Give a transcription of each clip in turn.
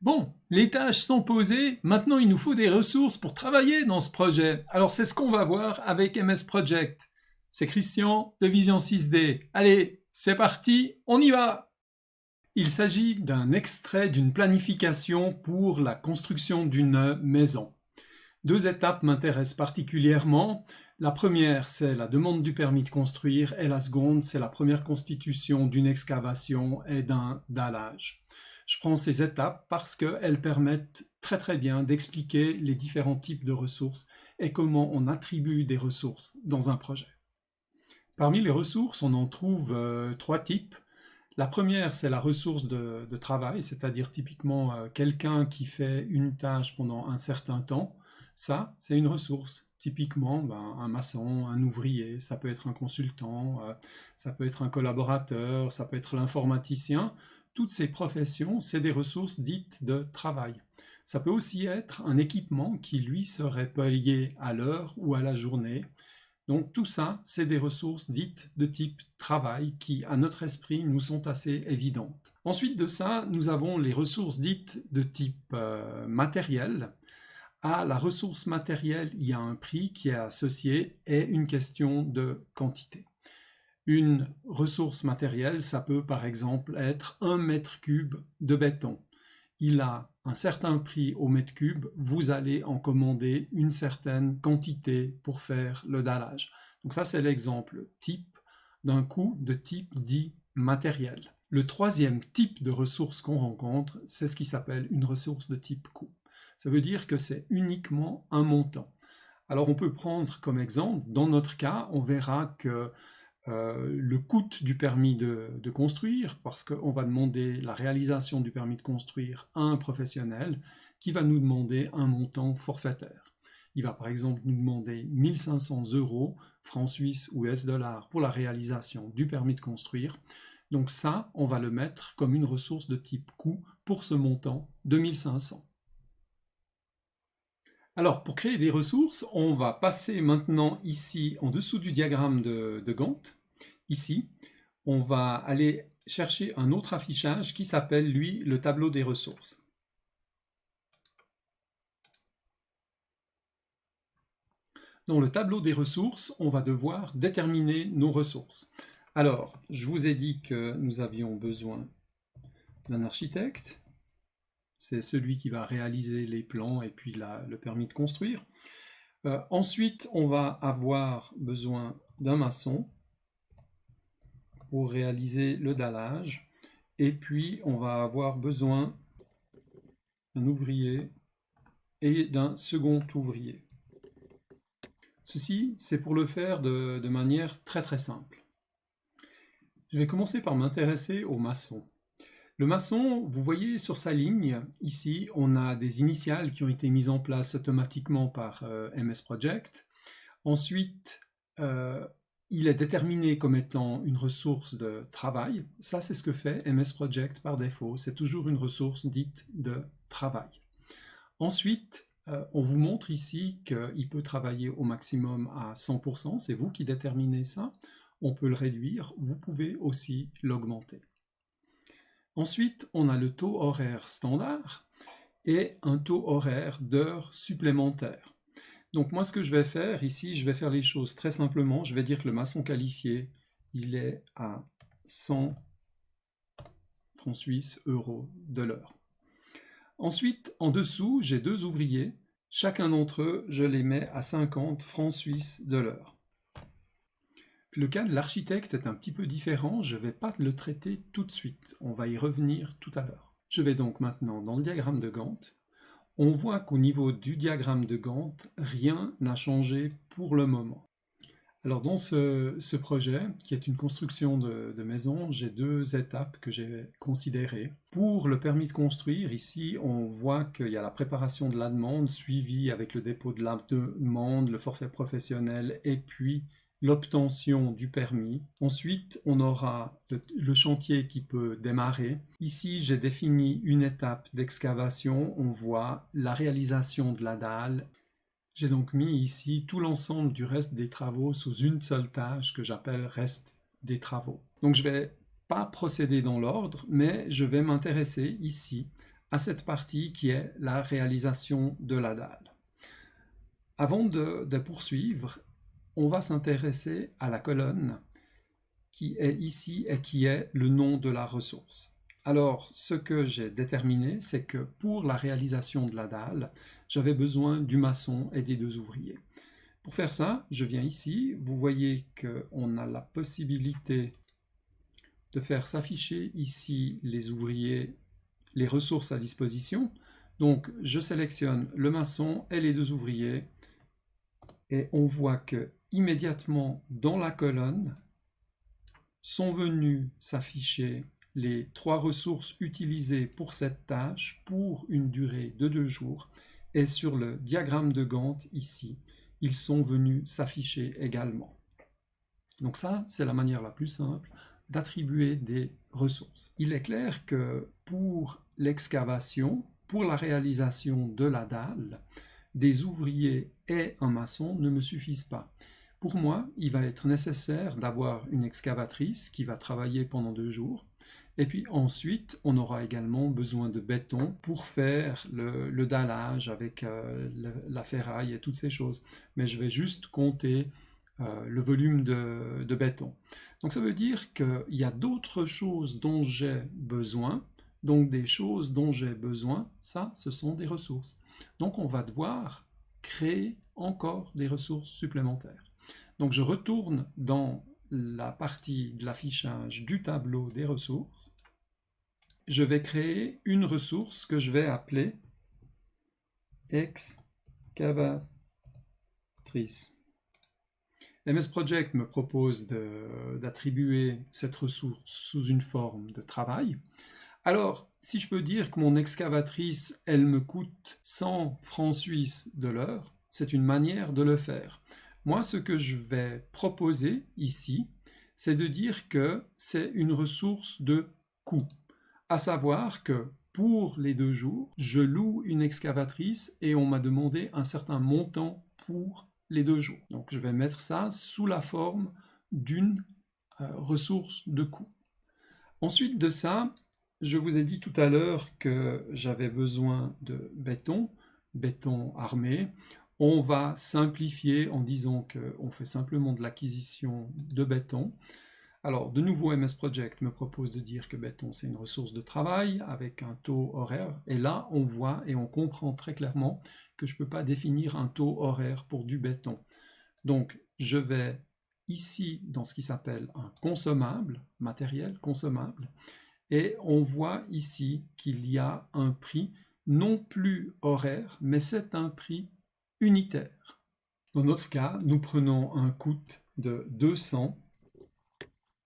Bon, les tâches sont posées, maintenant il nous faut des ressources pour travailler dans ce projet. Alors c'est ce qu'on va voir avec MS Project. C'est Christian de Vision 6D. Allez, c'est parti, on y va! Il s'agit d'un extrait d'une planification pour la construction d'une maison. Deux étapes m'intéressent particulièrement. La première, c'est la demande du permis de construire et la seconde, c'est la première constitution d'une excavation et d'un dallage. Je prends ces étapes parce qu'elles permettent très bien d'expliquer les différents types de ressources et comment on attribue des ressources dans un projet. Parmi les ressources, on en trouve trois types. La première, c'est la ressource de travail, c'est-à-dire typiquement quelqu'un qui fait une tâche pendant un certain temps. Ça, c'est une ressource. Typiquement, un maçon, un ouvrier, ça peut être un consultant, ça peut être un collaborateur, ça peut être l'informaticien. Toutes ces professions, c'est des ressources dites de travail. Ça peut aussi être un équipement qui, lui, serait payé à l'heure ou à la journée. Donc tout ça, c'est des ressources dites de type travail qui, à notre esprit, nous sont assez évidentes. Ensuite de ça, nous avons les ressources dites de type matériel. À la ressource matérielle, il y a un prix qui est associé et une question de quantité. Une ressource matérielle, ça peut par exemple être 1 mètre cube de béton. Il a un certain prix au mètre cube, vous allez en commander une certaine quantité pour faire le dallage. Donc ça, c'est l'exemple type d'un coût de type dit matériel. Le troisième type de ressource qu'on rencontre, c'est ce qui s'appelle une ressource de type coût. Ça veut dire que c'est uniquement un montant. Alors on peut prendre comme exemple, dans notre cas, on verra que le coût du permis de construire, parce qu'on va demander la réalisation du permis de construire à un professionnel qui va nous demander un montant forfaitaire. Il va par exemple nous demander 1500 €, francs suisses ou US$ pour la réalisation du permis de construire. Donc ça, on va le mettre comme une ressource de type coût pour ce montant de 1500. Alors, pour créer des ressources, on va passer maintenant ici en dessous du diagramme de Gantt. Ici, on va aller chercher un autre affichage qui s'appelle, lui, le tableau des ressources. Dans le tableau des ressources, on va devoir déterminer nos ressources. Alors, je vous ai dit que nous avions besoin d'un architecte. C'est celui qui va réaliser les plans et puis le permis de construire. Ensuite, on va avoir besoin d'un maçon pour réaliser le dallage. Et puis, on va avoir besoin d'un ouvrier et d'un second ouvrier. Ceci, c'est pour le faire de manière très simple. Je vais commencer par m'intéresser au maçon. Le maçon, vous voyez sur sa ligne, ici, on a des initiales qui ont été mises en place automatiquement par MS Project. Ensuite, il est déterminé comme étant une ressource de travail. Ça, c'est ce que fait MS Project par défaut. C'est toujours une ressource dite de travail. Ensuite, on vous montre ici qu'il peut travailler au maximum à 100%. C'est vous qui déterminez ça. On peut le réduire. Vous pouvez aussi l'augmenter. Ensuite, on a le taux horaire standard et un taux horaire d'heures supplémentaires. Donc moi, ce que je vais faire ici, je vais faire les choses très simplement. Je vais dire que le maçon qualifié, il est à 100 francs suisses, euros de l'heure. Ensuite, en dessous, j'ai deux ouvriers. Chacun d'entre eux, je les mets à 50 francs suisses de l'heure. Le cas de l'architecte est un petit peu différent, je ne vais pas le traiter tout de suite, on va y revenir tout à l'heure. Je vais donc maintenant dans le diagramme de Gantt. On voit qu'au niveau du diagramme de Gantt, rien n'a changé pour le moment. Alors dans ce projet, qui est une construction de maison, j'ai deux étapes que j'ai considérées. Pour le permis de construire, ici, on voit qu'il y a la préparation de la demande, suivie avec le dépôt de la demande, le forfait professionnel, et puis l'obtention du permis. Ensuite, on aura le chantier qui peut démarrer. Ici, j'ai défini une étape d'excavation. On voit la réalisation de la dalle. J'ai donc mis ici tout l'ensemble du reste des travaux sous une seule tâche que j'appelle reste des travaux. Donc je ne vais pas procéder dans l'ordre, mais je vais m'intéresser ici à cette partie qui est la réalisation de la dalle. Avant de poursuivre, on va s'intéresser à la colonne qui est ici et qui est le nom de la ressource. Alors, ce que j'ai déterminé, c'est que pour la réalisation de la dalle, j'avais besoin du maçon et des 2 ouvriers. Pour faire ça, je viens ici, vous voyez qu'on a la possibilité de faire s'afficher ici les ouvriers, les ressources à disposition. Donc, je sélectionne le maçon et les 2 ouvriers, et on voit que immédiatement dans la colonne sont venus s'afficher les 3 ressources utilisées pour cette tâche pour une durée de 2 jours, et sur le diagramme de Gantt ici, ils sont venus s'afficher également. Donc ça, c'est la manière la plus simple d'attribuer des ressources. Il est clair que pour l'excavation, pour la réalisation de la dalle, des ouvriers et un maçon ne me suffisent pas. Pour moi, il va être nécessaire d'avoir une excavatrice qui va travailler pendant 2 jours. Et puis ensuite, on aura également besoin de béton pour faire le dallage avec la ferraille et toutes ces choses. Mais je vais juste compter le volume de béton. Donc ça veut dire qu'il y a d'autres choses dont j'ai besoin. Donc des choses dont j'ai besoin, ça, ce sont des ressources. Donc on va devoir créer encore des ressources supplémentaires. Donc je retourne dans la partie de l'affichage du tableau des ressources. Je vais créer une ressource que je vais appeler excavatrice. MS Project me propose d'attribuer cette ressource sous une forme de travail. Alors, si je peux dire que mon excavatrice, elle me coûte 100 francs suisses de l'heure, c'est une manière de le faire. Moi, ce que je vais proposer ici, c'est de dire que c'est une ressource de coût. À savoir que pour les 2 jours, je loue une excavatrice et on m'a demandé un certain montant pour les 2 jours. Donc je vais mettre ça sous la forme d'une ressource de coût. Ensuite de ça, je vous ai dit tout à l'heure que j'avais besoin de béton armé. On va simplifier en disant qu'on fait simplement de l'acquisition de béton. Alors, de nouveau, MS Project me propose de dire que béton, c'est une ressource de travail avec un taux horaire. Et là, on voit et on comprend très clairement que je ne peux pas définir un taux horaire pour du béton. Donc, je vais ici dans ce qui s'appelle un consommable, matériel consommable, et on voit ici qu'il y a un prix non plus horaire, mais c'est un prix unitaire. Dans notre cas, nous prenons un coût de 200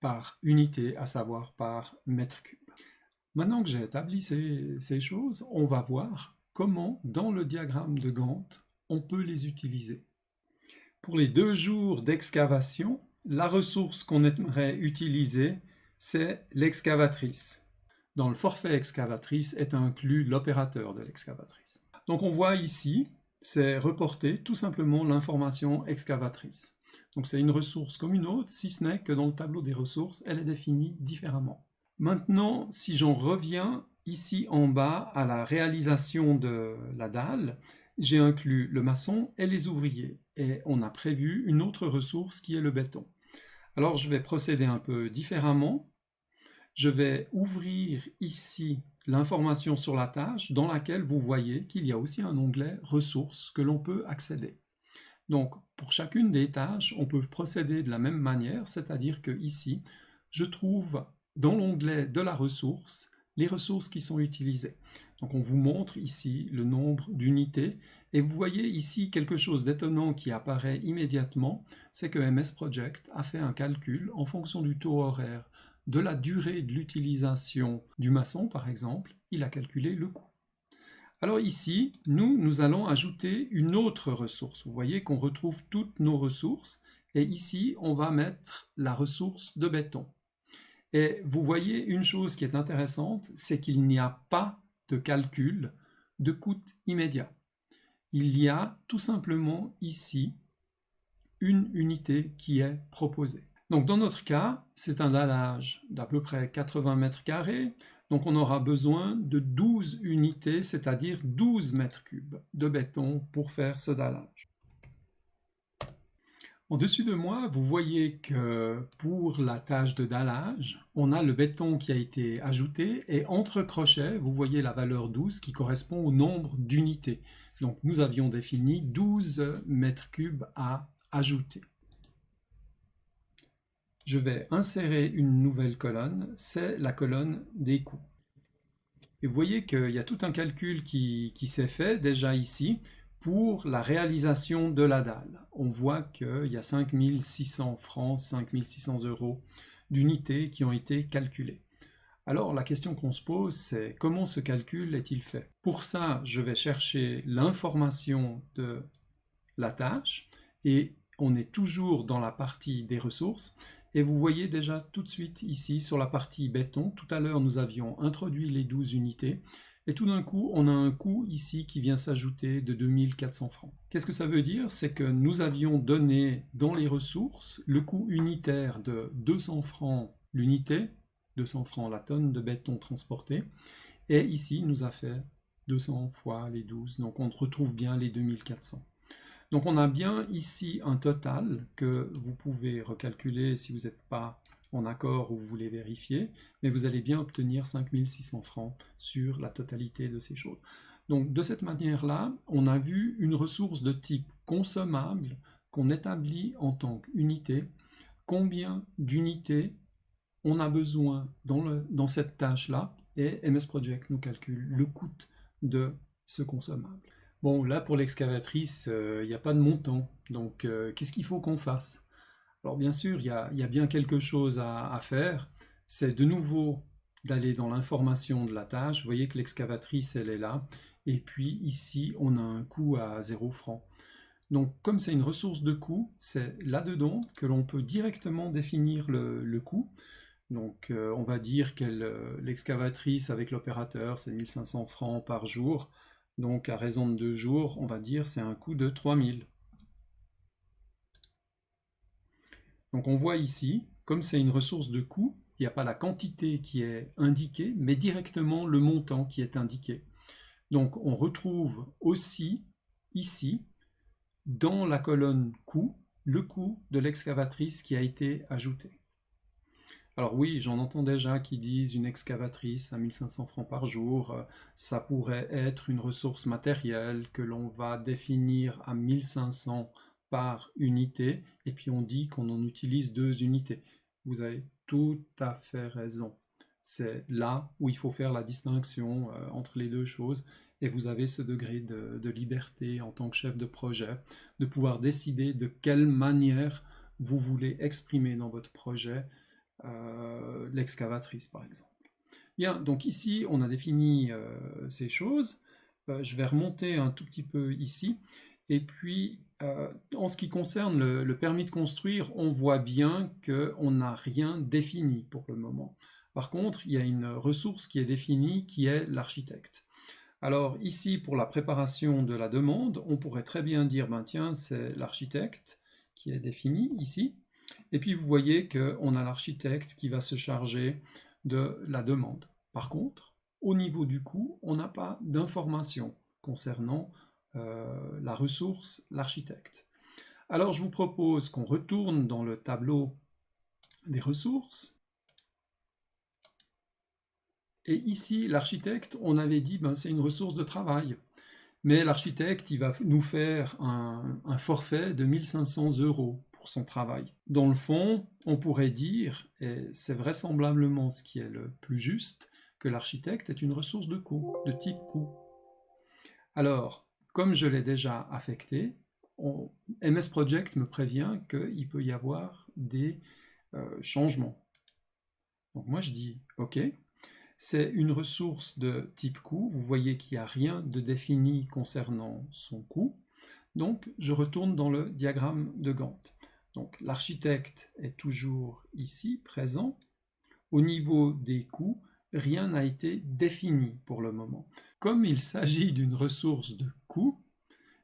par unité, à savoir par mètre cube. Maintenant que j'ai établi ces choses, on va voir comment, dans le diagramme de Gantt, on peut les utiliser. Pour les 2 jours d'excavation, la ressource qu'on aimerait utiliser, c'est l'excavatrice. Dans le forfait excavatrice est inclus l'opérateur de l'excavatrice. Donc on voit ici, c'est reporté tout simplement l'information excavatrice. Donc c'est une ressource comme une autre, si ce n'est que dans le tableau des ressources, elle est définie différemment. Maintenant, si j'en reviens ici en bas à la réalisation de la dalle, j'ai inclus le maçon et les ouvriers, et on a prévu une autre ressource qui est le béton. Alors je vais procéder un peu différemment. Je vais ouvrir ici l'information sur la tâche dans laquelle vous voyez qu'il y a aussi un onglet ressources que l'on peut accéder. Donc pour chacune des tâches, on peut procéder de la même manière, c'est-à-dire que ici, je trouve dans l'onglet de la ressource les ressources qui sont utilisées. Donc on vous montre ici le nombre d'unités et vous voyez ici quelque chose d'étonnant qui apparaît immédiatement, c'est que MS Project a fait un calcul en fonction du taux horaire, de la durée de l'utilisation du maçon par exemple, il a calculé le coût. Alors ici, nous allons ajouter une autre ressource. Vous voyez qu'on retrouve toutes nos ressources et ici on va mettre la ressource de béton. Et vous voyez une chose qui est intéressante, c'est qu'il n'y a pas de calcul de coût immédiat. Il y a tout simplement ici une unité qui est proposée. Donc dans notre cas, c'est un dallage d'à peu près 80 mètres carrés. Donc on aura besoin de 12 unités, c'est-à-dire 12 mètres cubes de béton pour faire ce dallage. Au-dessus de moi, vous voyez que pour la tâche de dallage, on a le béton qui a été ajouté et entre crochets, vous voyez la valeur 12 qui correspond au nombre d'unités. Donc nous avions défini 12 mètres cubes à ajouter. Je vais insérer une nouvelle colonne, c'est la colonne des coûts. Et vous voyez qu'il y a tout un calcul qui s'est fait déjà ici pour la réalisation de la dalle. On voit qu'il y a 5 600 francs, 5 600 € d'unités qui ont été calculées. Alors la question qu'on se pose, c'est comment ce calcul est-il fait? Pour ça, je vais chercher l'information de la tâche et on est toujours dans la partie des ressources. Et vous voyez déjà tout de suite ici sur la partie béton, tout à l'heure nous avions introduit les 12 unités et tout d'un coup on a un coût ici qui vient s'ajouter de 2400 francs. Qu'est-ce que ça veut dire? C'est que nous avions donné dans les ressources le coût unitaire de 200 francs l'unité, 200 francs la tonne de béton transporté, et ici il nous a fait 200 fois les 12, donc on retrouve bien les 2400. Donc on a bien ici un total que vous pouvez recalculer si vous n'êtes pas en accord ou vous voulez vérifier, mais vous allez bien obtenir 5 600 francs sur la totalité de ces choses. Donc de cette manière-là, on a vu une ressource de type consommable qu'on établit en tant qu'unité, combien d'unités on a besoin dans cette tâche-là, et MS Project nous calcule le coût de ce consommable. Bon, là pour l'excavatrice, il n'y a pas de montant, donc qu'est-ce qu'il faut qu'on fasse? Alors bien sûr, il y a bien quelque chose à faire, c'est de nouveau d'aller dans l'information de la tâche. Vous voyez que l'excavatrice, elle est là, et puis ici, on a un coût à 0 francs. Donc comme c'est une ressource de coût, c'est là-dedans que l'on peut directement définir le coût. Donc on va dire que l'excavatrice avec l'opérateur, c'est 1500 francs par jour. Donc à raison de 2 jours, on va dire c'est un coût de 3000. Donc on voit ici, comme c'est une ressource de coût, il n'y a pas la quantité qui est indiquée, mais directement le montant qui est indiqué. Donc on retrouve aussi ici, dans la colonne coût, le coût de l'excavatrice qui a été ajouté. Alors oui, j'en entends déjà qui disent une excavatrice à 1500 francs par jour, ça pourrait être une ressource matérielle que l'on va définir à 1500 par unité, et puis on dit qu'on en utilise 2 unités. Vous avez tout à fait raison. C'est là où il faut faire la distinction entre les deux choses, et vous avez ce degré de liberté en tant que chef de projet, de pouvoir décider de quelle manière vous voulez exprimer dans votre projet l'excavatrice par exemple. Bien, donc ici on a défini ces choses. Je vais remonter un tout petit peu ici. Et puis, en ce qui concerne le permis de construire, on voit bien qu'on n'a rien défini pour le moment. Par contre, il y a une ressource qui est définie, qui est l'architecte. Alors ici, pour la préparation de la demande, on pourrait très bien dire, ben tiens, c'est l'architecte qui est défini ici. Et puis vous voyez qu'on a l'architecte qui va se charger de la demande. Par contre, au niveau du coût, on n'a pas d'informations concernant la ressource, l'architecte. Alors je vous propose qu'on retourne dans le tableau des ressources. Et ici, l'architecte, on avait dit, ben, c'est une ressource de travail. Mais l'architecte, il va nous faire un forfait de 1500 € pour son travail. Dans le fond, on pourrait dire, et c'est vraisemblablement ce qui est le plus juste, que l'architecte est une ressource de coût, de type coût. Alors, comme je l'ai déjà affecté, MS Project me prévient qu'il peut y avoir des changements. Donc moi je dis OK, c'est une ressource de type coût, vous voyez qu'il n'y a rien de défini concernant son coût, donc je retourne dans le diagramme de Gantt. Donc l'architecte est toujours ici, présent. Au niveau des coûts, rien n'a été défini pour le moment. Comme il s'agit d'une ressource de coût,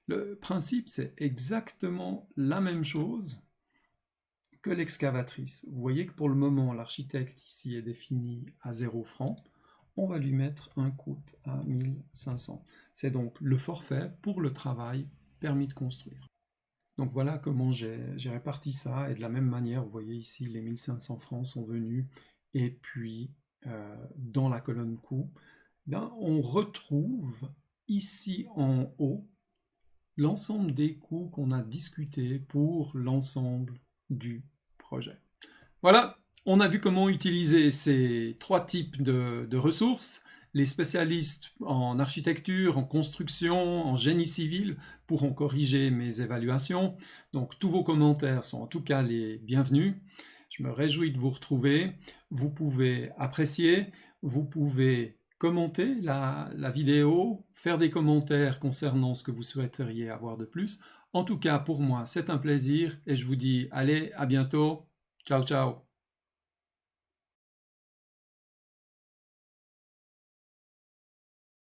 le principe c'est exactement la même chose que l'excavatrice. Vous voyez que pour le moment l'architecte ici est défini à 0 francs. on va lui mettre un coût à 1500. C'est donc le forfait pour le travail permis de construire. Donc voilà comment j'ai réparti ça, et de la même manière, vous voyez ici, les 1500 francs sont venus, et puis dans la colonne coût, on retrouve ici en haut l'ensemble des coûts qu'on a discutés pour l'ensemble du projet. Voilà, on a vu comment utiliser ces 3 types de ressources. Les spécialistes en architecture, en construction, en génie civil pourront corriger mes évaluations. Donc tous vos commentaires sont en tout cas les bienvenus. Je me réjouis de vous retrouver. Vous pouvez apprécier, vous pouvez commenter la vidéo, faire des commentaires concernant ce que vous souhaiteriez avoir de plus. En tout cas, pour moi, c'est un plaisir et je vous dis allez, à bientôt. Ciao, ciao.